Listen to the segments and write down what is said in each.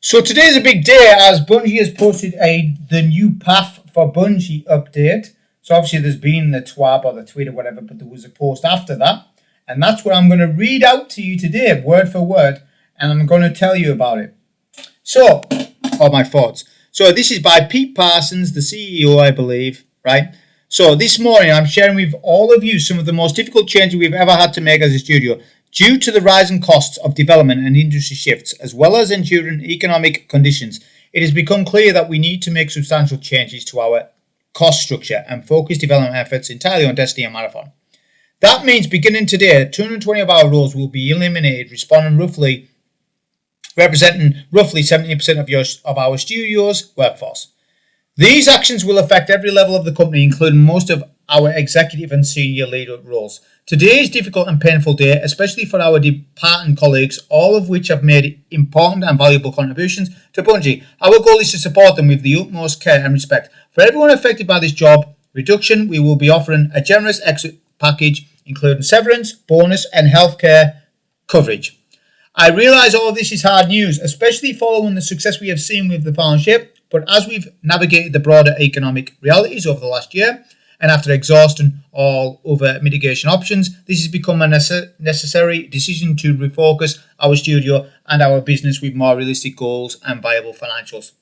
So today's a big day as Bungie has posted the new path for Bungie update. So obviously there's been the twab or the tweet or whatever, but there was a post after that. And that's what I'm going to read out to you today, word for word, and I'm going to tell you about it. So, all my thoughts. So this is by Pete Parsons, the CEO, I believe, right? So this morning I'm sharing with all of you some of the most difficult changes we've ever had to make as a studio due to the rising costs of development and industry shifts, as well as enduring economic conditions. It has become clear that we need to make substantial changes to our cost structure and focus development efforts entirely on Destiny and Marathon. That means beginning today, 220 of our roles will be eliminated, representing roughly 70% of our studio's workforce. These actions will affect every level of the company, including most of our executive and senior leader roles. Today is a difficult and painful day, especially for our departing colleagues, all of which have made important and valuable contributions to Bungie. Our goal is to support them with the utmost care and respect. For everyone affected by this job reduction, we will be offering a generous exit package, including severance, bonus, and healthcare coverage. I realise all of this is hard news, especially following the success we have seen with the partnership, but as we've navigated the broader economic realities over the last year, and after exhausting all other mitigation options, this has become a necessary decision to refocus our studio and our business with more realistic goals and viable financials.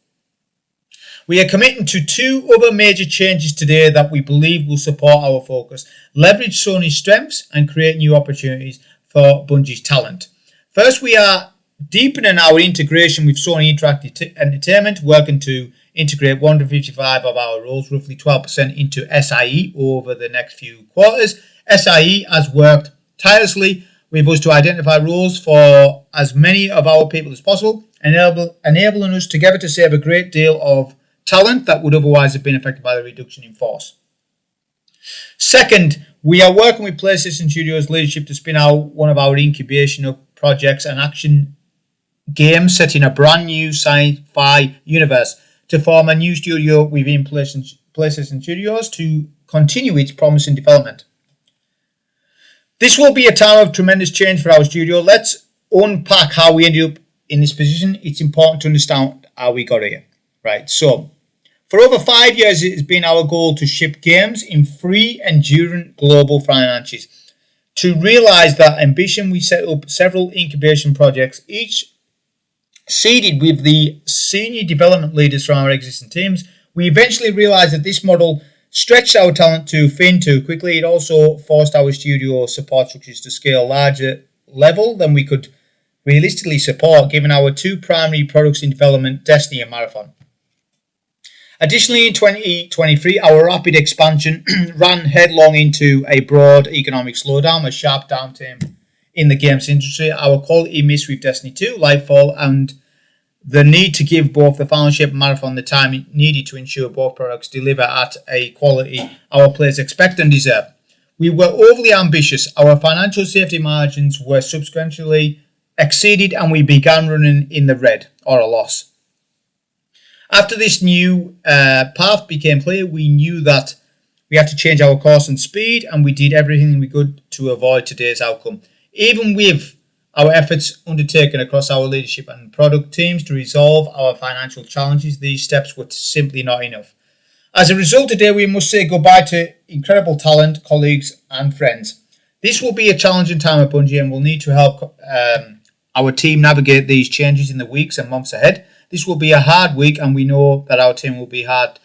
We are committing to two other major changes today that we believe will support our focus, leverage Sony's strengths, and create new opportunities for Bungie's talent. First, we are deepening our integration with Sony Interactive Entertainment, working to integrate 155 of our roles, roughly 12%, into SIE over the next few quarters. SIE has worked tirelessly with us to identify roles for as many of our people as possible, enabling us together to save a great deal of talent that would otherwise have been affected by the reduction in force. Second, we are working with PlayStation Studios leadership to spin out one of our incubation projects, an action game set in a brand new sci-fi universe, to form a new studio within PlayStation Studios to continue its promising development. This will be a time of tremendous change for our studio. Let's unpack how we ended up in this position. It's important to understand how we got here. Right, so for over 5 years, it has been our goal to ship games in free enduring global franchises. To realize that ambition, we set up several incubation projects, each seeded with the senior development leaders from our existing teams. We eventually realized that this model stretched our talent too thin too quickly. It also forced our studio support structures to scale larger level than we could realistically support, given our two primary products in development, Destiny and Marathon. Additionally, in 2023, our rapid expansion ran headlong into a broad economic slowdown, a sharp downturn in the games industry. Our quality missed with Destiny 2, Lightfall, and the need to give both the Fellowship and Marathon the time needed to ensure both products deliver at a quality our players expect and deserve. We were overly ambitious. Our financial safety margins were substantially exceeded, and we began running in the red, or a loss. After this new path became clear, we knew that we had to change our course and speed, and we did everything we could to avoid today's outcome. Even with our efforts undertaken across our leadership and product teams to resolve our financial challenges, these steps were simply not enough. As a result, today we must say goodbye to incredible talent, colleagues, and friends. This will be a challenging time at Bungie, and we'll need to help our team navigate these changes in the weeks and months ahead. This will be a hard week, and we know that our team will be hard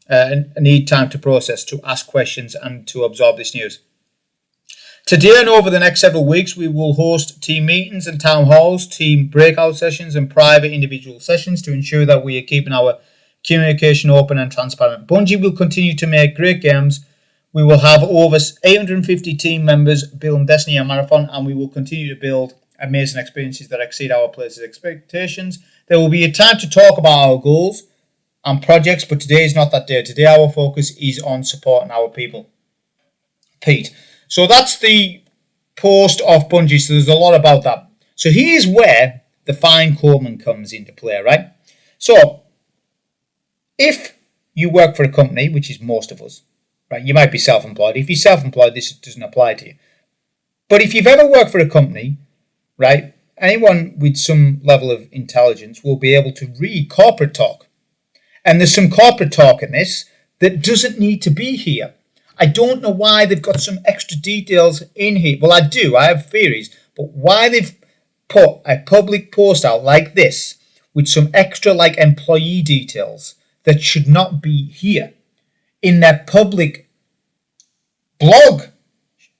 and need time to process, to ask questions, and to absorb this news. Today and over the next several weeks, we will host team meetings and town halls, team breakout sessions, and private individual sessions to ensure that we are keeping our communication open and transparent. Bungie will continue to make great games. We will have over 850 team members building Destiny and Marathon, and we will continue to build amazing experiences that exceed our players' expectations. There will be a time to talk about our goals and projects, but today is not that day. Today our focus is on supporting our people. Pete. So that's the post of Bungie, so there's a lot about that. So here's where the fine Coleman comes into play, right? So if you work for a company, which is most of us, right, you might be self-employed. If you're self-employed, this doesn't apply to you. But if you've ever worked for a company, right, anyone with some level of intelligence will be able to read corporate talk. And there's some corporate talk in this that doesn't need to be here. I don't know why they've got some extra details in here. Well, I do. I have theories. But why they've put a public post out like this with some extra like employee details that should not be here in their public blog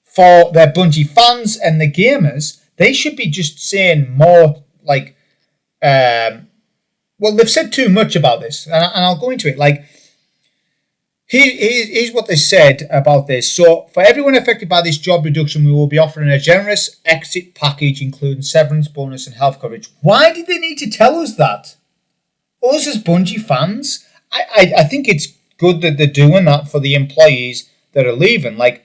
for their Bungie fans and the gamers, they should be just saying more like, well, they've said too much about this, and I'll go into it. Like, here's what they said about this. So, for everyone affected by this job reduction, we will be offering a generous exit package, including severance, bonus, and health coverage. Why did they need to tell us that? Us as Bungie fans, I think it's good that they're doing that for the employees that are leaving. Like,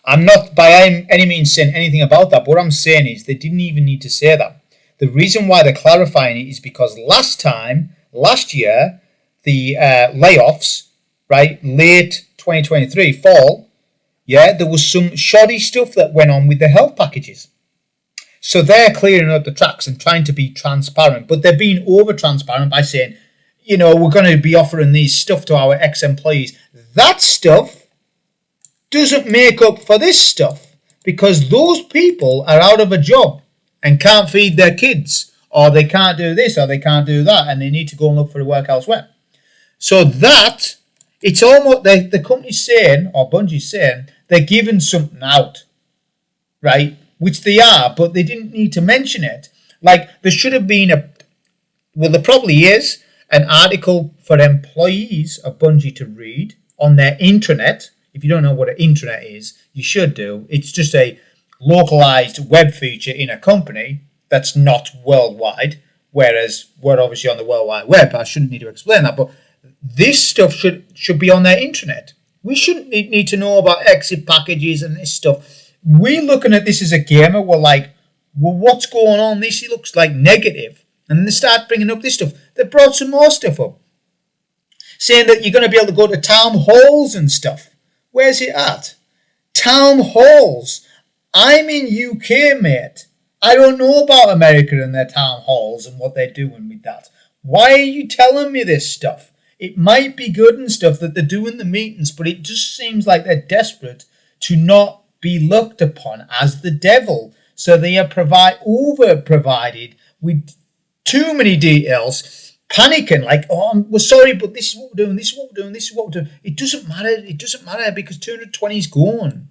I'm not by any means saying anything about that. But what I'm saying is they didn't even need to say that. The reason why they're clarifying it is because last year, the layoffs, right, late 2023, fall, yeah, there was some shoddy stuff that went on with the health packages. So they're clearing up the tracks and trying to be transparent, but they're being over-transparent by saying, you know, we're going to be offering these stuff to our ex-employees. That stuff doesn't make up for this stuff because those people are out of a job and can't feed their kids, or they can't do this, or they can't do that, and they need to go and look for work elsewhere. So that, it's almost, the company's saying, or Bungie's saying, they're giving something out, right? Which they are, but they didn't need to mention it. Like, there should have been there probably is, an article for employees of Bungie to read on their intranet. If you don't know what an intranet is, you should do. It's just a localized web feature in a company that's not worldwide, whereas we're obviously on the World Wide Web. I shouldn't need to explain that, but this stuff should be on their intranet. We shouldn't need to know about exit packages and this stuff. We're looking at this as a gamer. We're like, well, what's going on? This looks like negative. And then they start bringing up this stuff. They brought some more stuff up, saying that you're going to be able to go to town halls and stuff. Where's it at? Town halls. I'm in UK, mate. I don't know about America and their town halls and what they're doing with that. Why are you telling me this stuff? It might be good and stuff that they're doing the meetings, but it just seems like they're desperate to not be looked upon as the devil. So they are over-provided with too many details, panicking like, oh, we're sorry, but this is what we're doing, this is what we're doing, this is what we're doing. It doesn't matter because 220 is gone.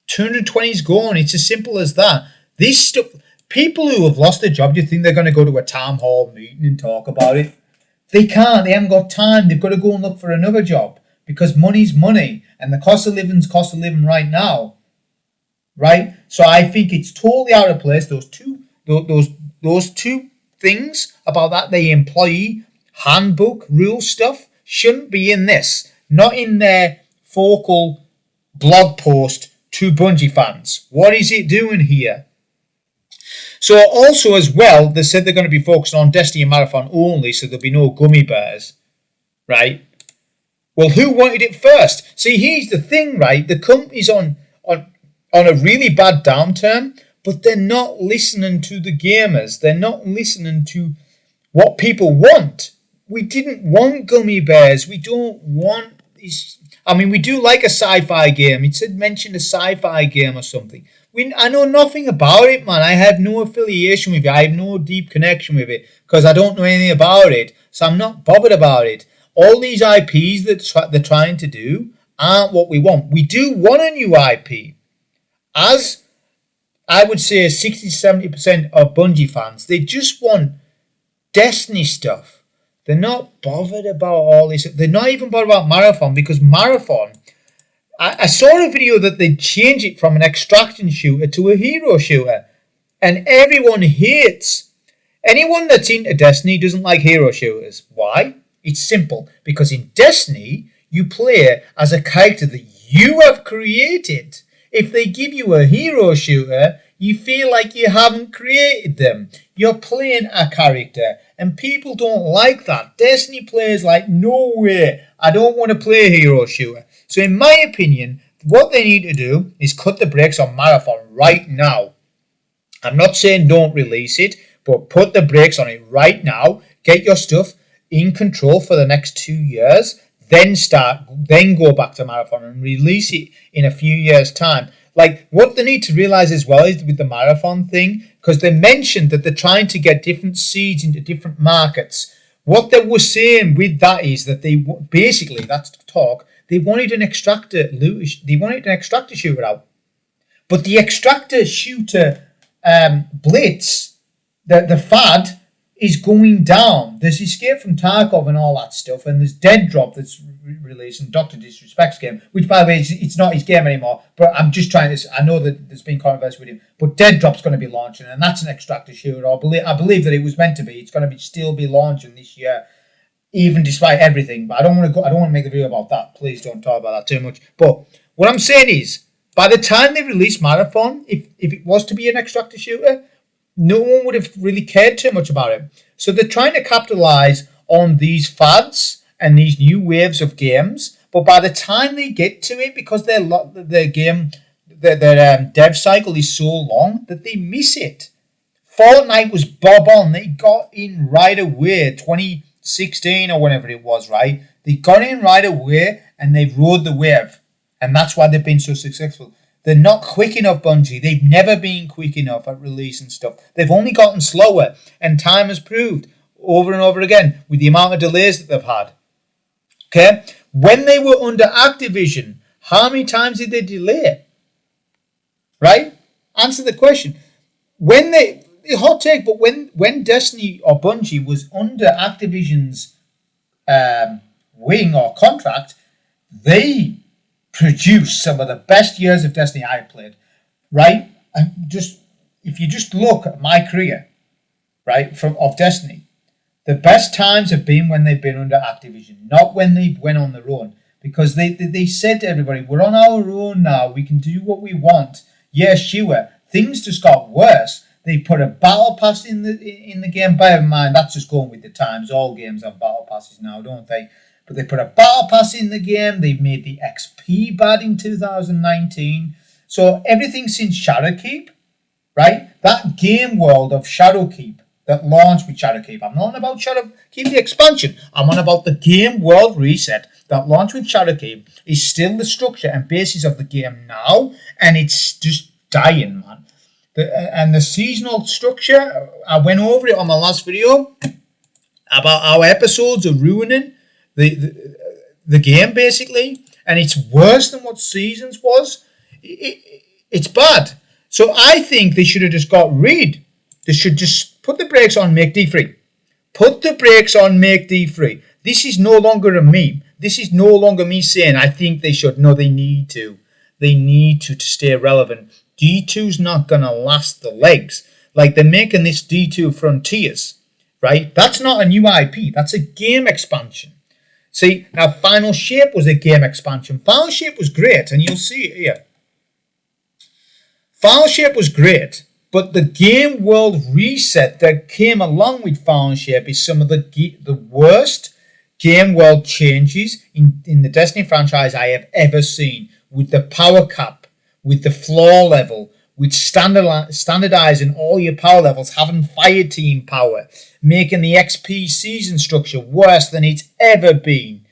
220 is gone. It's as simple as that. This stuff, people who have lost their job, do you think they're going to go to a town hall meeting and talk about it? They can't. They haven't got time. They've got to go and look for another job because money's money and the cost of living's cost of living right now. Right? So I think it's totally out of place. Those two things about that, the employee handbook rule stuff shouldn't be in this. Not in their focal blog post to Bungie fans. What is it doing here? So also as well, they said they're going to be focusing on Destiny and Marathon only, so there'll be no gummy bears, right? Well, who wanted it first? See, here's the thing, right? The company's on a really bad downturn, but they're not listening to the gamers. They're not listening to what people want. We didn't want gummy bears. We don't want these. I mean, we do like a sci-fi game. It said mention a sci-fi game or something. I know nothing about it, man. I have no affiliation with it. I have no deep connection with it because I don't know anything about it. So I'm not bothered about it. All these IPs that they're trying to do aren't what we want. We do want a new IP. As I would say 60-70% of Bungie fans, they just want Destiny stuff. They're not bothered about all this. They're not even bothered about Marathon because Marathon, I saw a video that they changed it from an extraction shooter to a hero shooter. And everyone hates. Anyone that's into Destiny doesn't like hero shooters. Why? It's simple. Because in Destiny, you play as a character that you have created. If they give you a hero shooter, you feel like you haven't created them. You're playing a character. And people don't like that. Destiny players like, no way, I don't want to play a hero shooter. So in my opinion, what they need to do is cut the brakes on Marathon right now. I'm not saying don't release it, but put the brakes on it right now. Get your stuff in control for the next 2 years. Then go back to Marathon and release it in a few years' time. Like, what they need to realize as well is with the Marathon thing, because they mentioned that they're trying to get different seeds into different markets. What they were saying with that is that they basically, that's the talk, they wanted an extractor shooter out. But the extractor shooter blitz, the fad, is going down. There's Escape from Tarkov and all that stuff, and there's Dead Drop that's releasing Dr. Disrespect's game, which, by the way, it's not his game anymore, but I'm just trying to, I know that there's been controversy with him, but Dead Drop's going to be launching, and that's an extractor shooter. I believe that it was meant to be. It's going to still be launching this year, even despite everything, but I don't want to make the video about that. Please don't talk about that too much. But what I'm saying is, by the time they release Marathon, if it was to be an extractor shooter, no one would have really cared too much about it. So they're trying to capitalize on these fads and these new waves of games. But by the time they get to it, because their dev cycle is so long, that they miss it. Fortnite was bob on. They got in right away, 2016 or whenever it was, right? They got in right away and they rode the wave. And that's why they've been so successful. They're not quick enough, Bungie. They've never been quick enough at releasing stuff. They've only gotten slower, and time has proved over and over again with the amount of delays that they've had. Okay? When they were under Activision, how many times did they delay? Right? Answer the question. Hot take, but when Destiny or Bungie was under Activision's wing or contract, they produced some of the best years of Destiny I have played, right? And if you just look at my career, right, of Destiny, the best times have been when they've been under Activision, not when they went on their own, because they said to everybody, we're on our own now, we can do what we want. Yeah, sure. Things just got worse. They put a battle pass in the game. Bear in mind, that's just going with the times. All games have battle passes now, don't they? But they put a battle pass in the game. They've made the XP bad in 2019. So everything since Shadowkeep, right? That game world of Shadowkeep that launched with Shadowkeep. I'm not on about Shadowkeep the expansion. I'm on about the game world reset that launched with Shadowkeep is still the structure and basis of the game now. And it's just dying, man. And the seasonal structure, I went over it on my last video about how episodes are ruining the game, basically, and it's worse than what Seasons was. It's bad. So I think they should have just got rid. They should just put the brakes on, make D3. Put the brakes on, make D3. This is no longer a meme. This is no longer me saying I think they should. No, they need to. They need to stay relevant. D2's not going to last the legs. Like, they're making this D2 Frontiers, right? That's not a new IP. That's a game expansion. See, now Final Shape was a game expansion. Final Shape was great, and you'll see it here. Final Shape was great, but the game world reset that came along with Final Shape is some of the worst game world changes in the Destiny franchise I have ever seen, with the power cap, with the floor level, with standardizing all your power levels, having fire team power, making the XP season structure worse than it's ever been,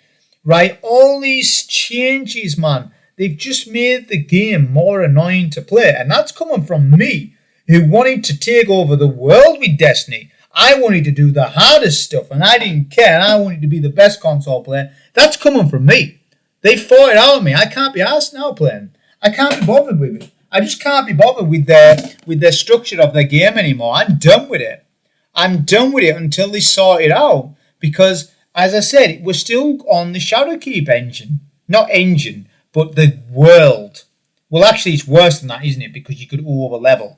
right? All these changes, man, they've just made the game more annoying to play. And that's coming from me, who wanted to take over the world with Destiny. I wanted to do the hardest stuff, and I didn't care, and I wanted to be the best console player. That's coming from me. They fought it out of me. I can't be asked now playing. I can't be bothered with it. I just can't be bothered with their structure of their game anymore. I'm done with it. I'm done with it until they sort it out. Because, as I said, we're still on the Shadowkeep engine. Not engine, but the world. Well, actually, it's worse than that, isn't it? Because you could over-level.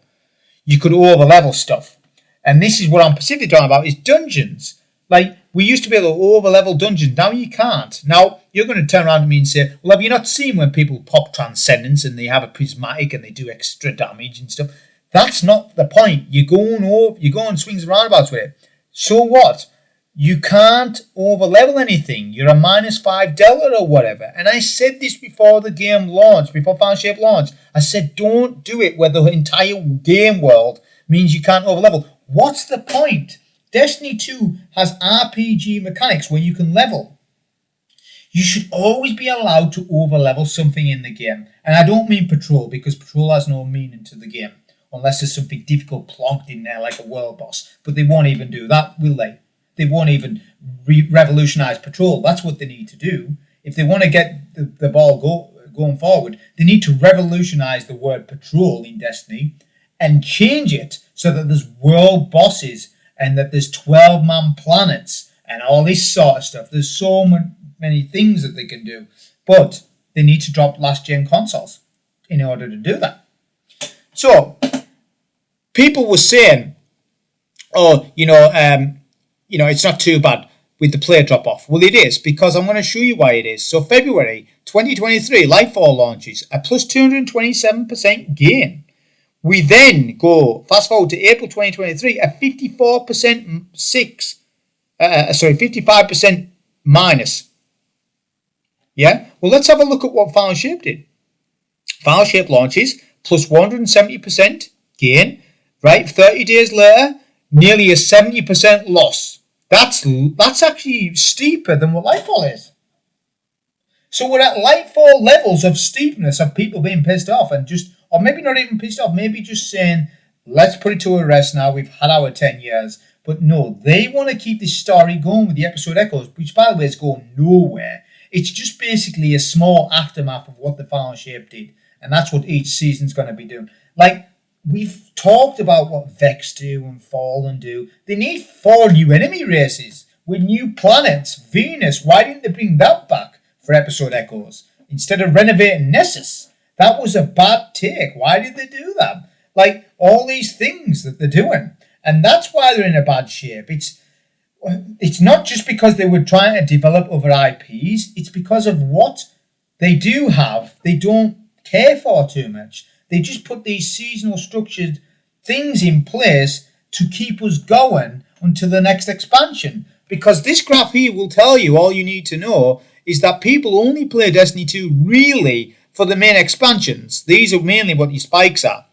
You could over-level stuff. And this is what I'm specifically talking about, is dungeons. Like, we used to be able to over-level dungeons. Now you can't. Now, you're going to turn around to me and say, well, have you not seen when people pop Transcendence and they have a prismatic and they do extra damage and stuff? That's not the point. You're going swings and roundabouts with it. So what? You can't over-level anything. You're a -5 delta or whatever. And I said this before the game launched, before Final Shape launched. I said, don't do it where the entire game world means you can't overlevel. What's the point? Destiny 2 has RPG mechanics where you can level. You should always be allowed to overlevel something in the game. And I don't mean patrol, because patrol has no meaning to the game. Unless there's something difficult plonked in there like a world boss. But they won't even do that, will they? They won't even revolutionise patrol. That's what they need to do. If they want to get the ball going forward, they need to revolutionise the word patrol in Destiny and change it so that there's world bosses and that there's 12-man planets and all this sort of stuff. There's so many things that they can do. But they need to drop last-gen consoles in order to do that. So, people were saying, it's not too bad with the player drop-off. Well, it is, because I'm going to show you why it is. So, February 2023, Lightfall launches, a plus 227% gain. We then go, fast forward to April 2023, a 55% minus. Yeah? Well, let's have a look at what Final Shape did. Final Shape launches, plus 170% gain, right? 30 days later, nearly a 70% loss. That's actually steeper than what Lightfall is. So we're at Lightfall levels of steepness of people being pissed off and or maybe not even pissed off, maybe just saying, let's put it to a rest now, we've had our 10 years. But no, they want to keep this story going with the episode Echoes, which by the way is going nowhere. It's just basically a small aftermath of what the Final Shape did. And that's what each season's going to be doing. Like, we've talked about what Vex do and Fallen do. They need 4 new enemy races with new planets. Venus, why didn't they bring that back for episode Echoes instead of renovating Nessus? That was a bad take. Why did they do that? Like, all these things that they're doing. And that's why they're in a bad shape. It's not just because they were trying to develop other IPs. It's because of what they do have. They don't care for too much. They just put these seasonal structured things in place to keep us going until the next expansion. Because this graph here will tell you all you need to know is that people only play Destiny 2 really for the main expansions. These are mainly what your spikes are.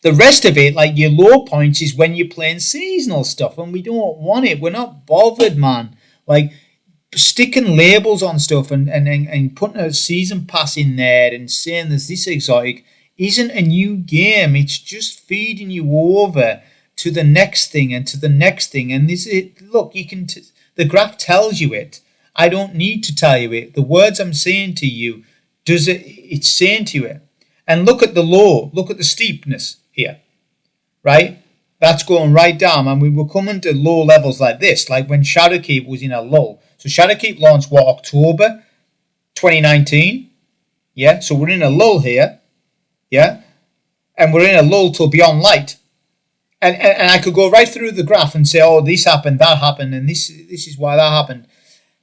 The rest of it, like your low points, is when you're playing seasonal stuff, and we don't want it. We're not bothered, man. Like, sticking labels on stuff and putting a season pass in there and saying there's this exotic isn't a new game. It's just feeding you over to the next thing and to the next thing. And this is, look, you can. The graph tells you it. I don't need to tell you it. The words I'm saying to you, it's saying to you it. And look at the low. Look at the steepness here, right? That's going right down, and we were coming to low levels like this, like when Shadowkeep was in a lull. So Shadowkeep launched, October 2019? Yeah, so we're in a lull here, yeah? And we're in a lull till Beyond Light. And I could go right through the graph and say, oh, this happened, that happened, and this is why that happened.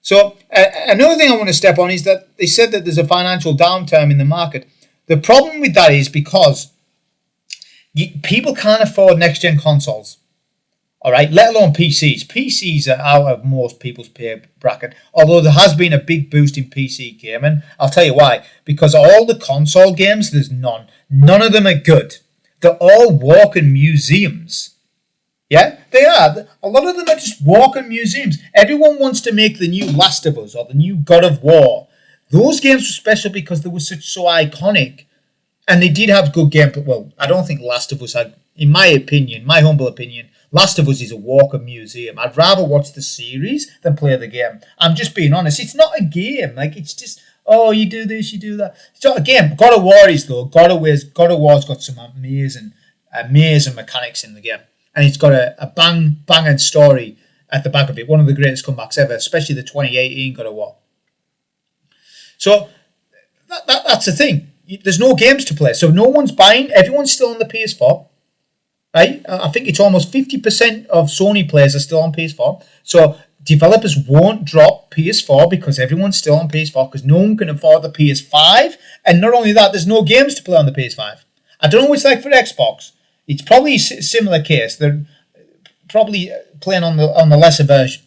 So another thing I want to step on is that they said that there's a financial downturn in the market. The problem with that is because people can't afford next-gen consoles, all right, let alone PCs. PCs are out of most people's pay bracket, although there has been a big boost in PC gaming. I'll tell you why. Because all the console games, there's none. None of them are good. They're all walking museums. Yeah, they are. A lot of them are just walking museums. Everyone wants to make the new Last of Us or the new God of War. Those games were special because they were so iconic. And they did have good gameplay. Well, I don't think Last of Us had, in my opinion, my humble opinion, Last of Us is a walking museum. I'd rather watch the series than play the game. I'm just being honest. It's not a game. Like, it's just, oh, you do this, you do that. It's not a game. God of War is, though. God of War's got some amazing mechanics in the game. And it's got a banging story at the back of it. One of the greatest comebacks ever, especially the 2018 God of War. So, that's the thing. There's no games to play. So no one's buying. Everyone's still on the PS4. Right? I think it's almost 50% of Sony players are still on PS4. So developers won't drop PS4 because everyone's still on PS4 because no one can afford the PS5. And not only that, there's no games to play on the PS5. I don't know what it's like for Xbox. It's probably a similar case. They're probably playing on the lesser version.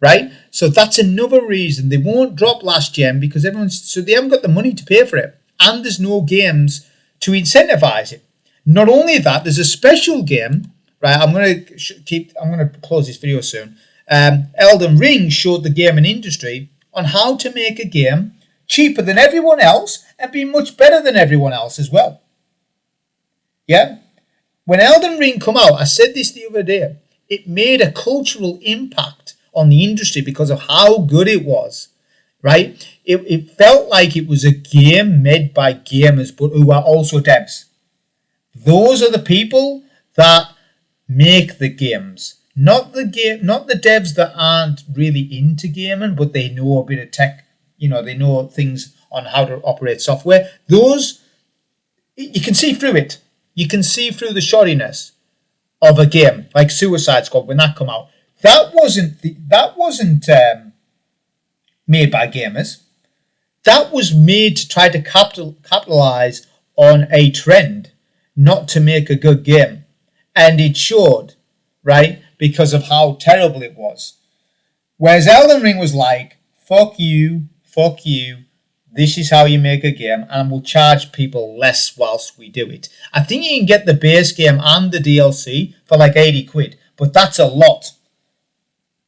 Right? So that's another reason they won't drop last gen because they haven't got the money to pay for it. And there's no games to incentivize it. Not only that, there's a special game, right? I'm gonna close this video soon. Elden Ring showed the gaming industry on how to make a game cheaper than everyone else and be much better than everyone else as well. Yeah? When Elden Ring come out, I said this the other day, it made a cultural impact on the industry because of how good it was, right? It felt like it was a game made by gamers, but who are also devs. Those are the people that make the games. Not the devs that aren't really into gaming, but they know a bit of tech, they know things on how to operate software. Those, you can see through it. You can see through the shoddiness of a game, like Suicide Squad when that come out. That wasn't made by gamers. That was made to try to capitalize on a trend, not to make a good game. And it showed, right? Because of how terrible it was. Whereas Elden Ring was like, fuck you, this is how you make a game, and we'll charge people less whilst we do it. I think you can get the base game and the DLC for like 80 quid, but that's a lot.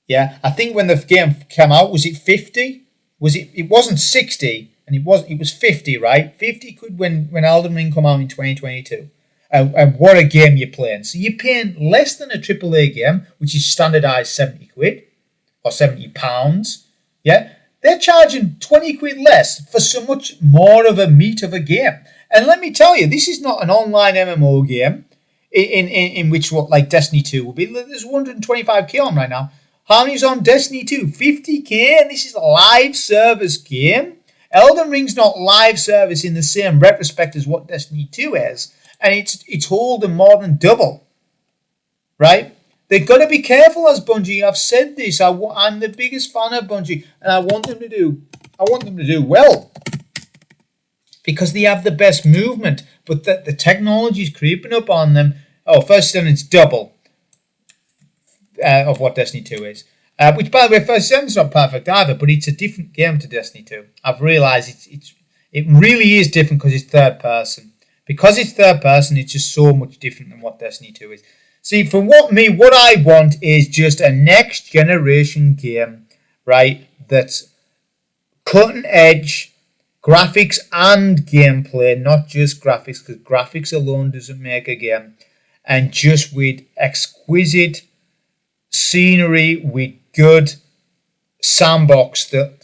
Yeah, I think when the game came out, was it 50? It wasn't 60, and it was 50, right? 50 quid when Elden Ring come out in 2022. And what a game you're playing. So you're paying less than a AAA game, which is standardised 70 quid or 70 pounds. Yeah, they're charging 20 quid less for so much more of a meat of a game. And let me tell you, this is not an online MMO game in which what like Destiny 2 will be. There's 125k on right now. How many's on Destiny 2? 50k, and this is a live service game. Elden Ring's not live service in the same retrospect as what Destiny 2 is. And it's holding more than double, right? They've got to be careful as Bungie. I've said this. I'm the biggest fan of Bungie, and I want them to do well because they have the best movement. But the technology is creeping up on them. Oh, first season it's double of what Destiny 2 is. Which, by the way, first season's not perfect either, but it's a different game to Destiny 2. I've realised it really is different because it's third person. Because it's third person, it's just so much different than what Destiny 2 is. See, for what I want is just a next generation game, right? That's cutting edge graphics and gameplay, not just graphics, because graphics alone doesn't make a game. And just with exquisite scenery, with good sandbox that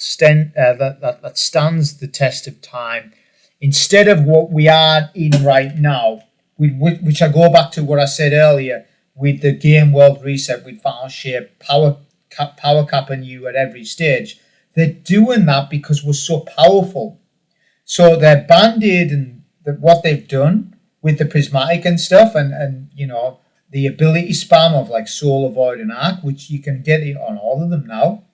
stands the test of time. Instead of what we are in right now, which I go back to what I said earlier, with the game world reset, with Final Shape, power capping you at every stage. They're doing that because we're so powerful. So their Band-Aid and what they've done with the prismatic and stuff, and the ability spam of like Soul, Avoid, and Arc, which you can get it on all of them now.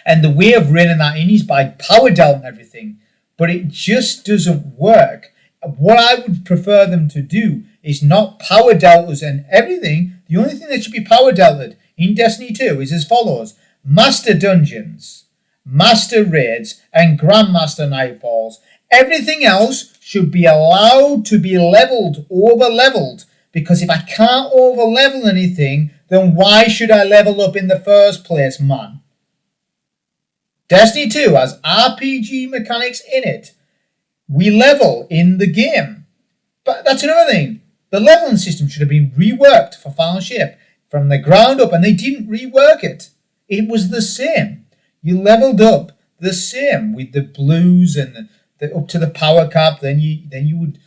And the way of reining that in is by power down everything. But it just doesn't work. What I would prefer them to do is not power deltas and everything. The only thing that should be power deltaed in Destiny 2 is as follows. Master Dungeons, Master Raids, and Grandmaster Nightfalls. Everything else should be allowed to be over-leveled. Because if I can't over-level anything, then why should I level up in the first place, man? Destiny 2 has RPG mechanics in it. We level in the game. But that's another thing. The leveling system should have been reworked for Final Shape from the ground up, and they didn't rework it. It was the same. You leveled up the same with the blues and the up to the power cap. Then you would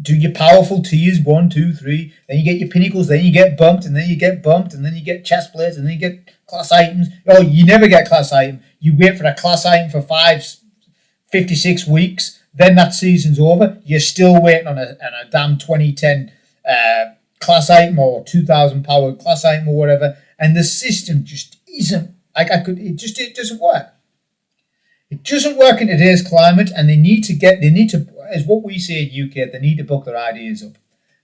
do your powerful tiers 1, 2, 3. Then you get your pinnacles. Then you get bumped, and then you get bumped, and then you get chest plates, and then you get class items. Oh, you never get class item. You wait for a class item for 56 weeks. Then that season's over. You're still waiting on a damn 2010 class item or 2000 power class item or whatever. And the system just isn't it doesn't work. It doesn't work in today's climate, and they need to, as what we say in UK, they need to book their ideas up.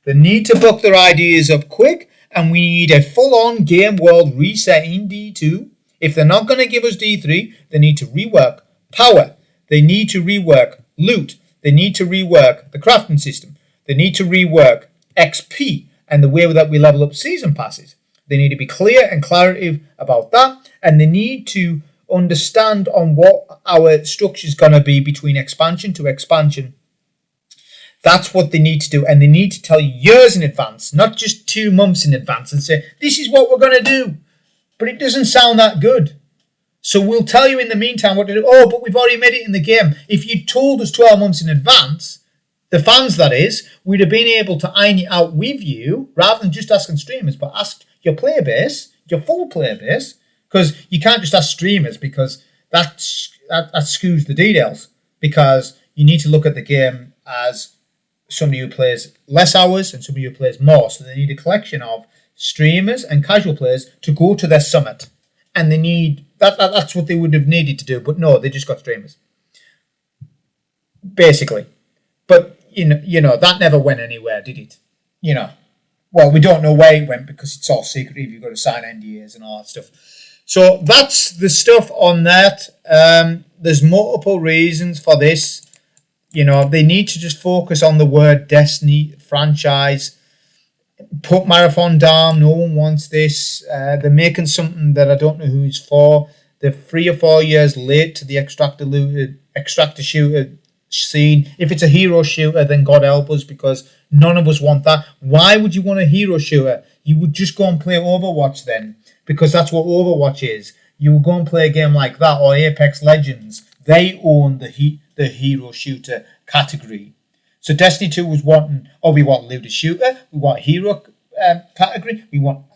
They need to book their ideas up quick, and we need a full-on game world reset in D2. If they're not going to give us D3, they need to rework power. They need to rework loot. They need to rework the crafting system. They need to rework XP and the way that we level up season passes. They need to be clear and claritative about that, and they need to understand on what our structure is going to be between expansion to expansion. That's what they need to do, and they need to tell you years in advance, not just 2 months in advance, and say, this is what we're going to do. But it doesn't sound that good. So we'll tell you in the meantime what to do. Oh, but we've already made it in the game. If you told us 12 months in advance, the fans that is, we'd have been able to iron it out with you, rather than just asking streamers, but ask your player base, your full player base, because you can't just ask streamers, because that skews the details, because you need to look at the game as somebody who plays less hours and somebody who plays more. So they need a collection of streamers and casual players to go to their summit. And they need that's what they would have needed to do. But no, they just got streamers. Basically. But you know, that never went anywhere, did it? You know. Well, we don't know where it went because it's all secretive. You've got to sign NDAs and all that stuff. So that's the stuff on that. There's multiple reasons for this. You know, they need to just focus on the word Destiny franchise. Put Marathon down. No one wants this. They're making something that I don't know who it's for. They're 3 or 4 years late to the extractor shooter scene. If it's a hero shooter, then God help us, because none of us want that. Why would you want a hero shooter? You would just go and play Overwatch then, because that's what Overwatch is. You would go and play a game like that, or Apex Legends. They own the hero shooter category. So Destiny 2 was wanting, we want looter shooter, we want hero category, we want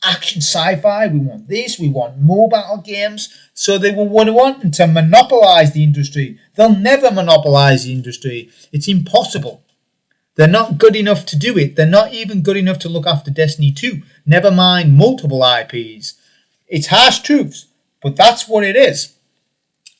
action sci-fi, we want this, we want mobile games. So they were wanting to monopolize the industry. They'll never monopolize the industry. It's impossible. They're not good enough to do it. They're not even good enough to look after Destiny 2. Never mind multiple IPs. It's harsh truths, but that's what it is.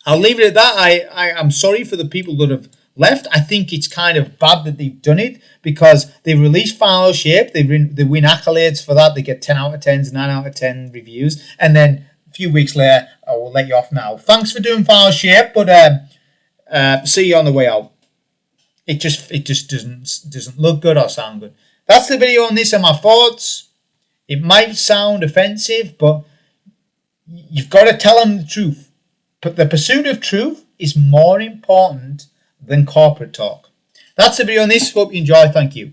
I'll leave it at that. I'm sorry for the people that have left. I think it's kind of bad that they've done it, because they release Final Shape, they win accolades for that, they get 10 out of 10s, 9 out of 10 reviews, and then a few weeks later, I will let you off now. Thanks for doing Final Shape, but see you on the way out. It just doesn't look good or sound good. That's the video on this and my thoughts. It might sound offensive, but you've got to tell them the truth. But the pursuit of truth is more important than corporate talk. That's the video on this. Hope you enjoy. Thank you.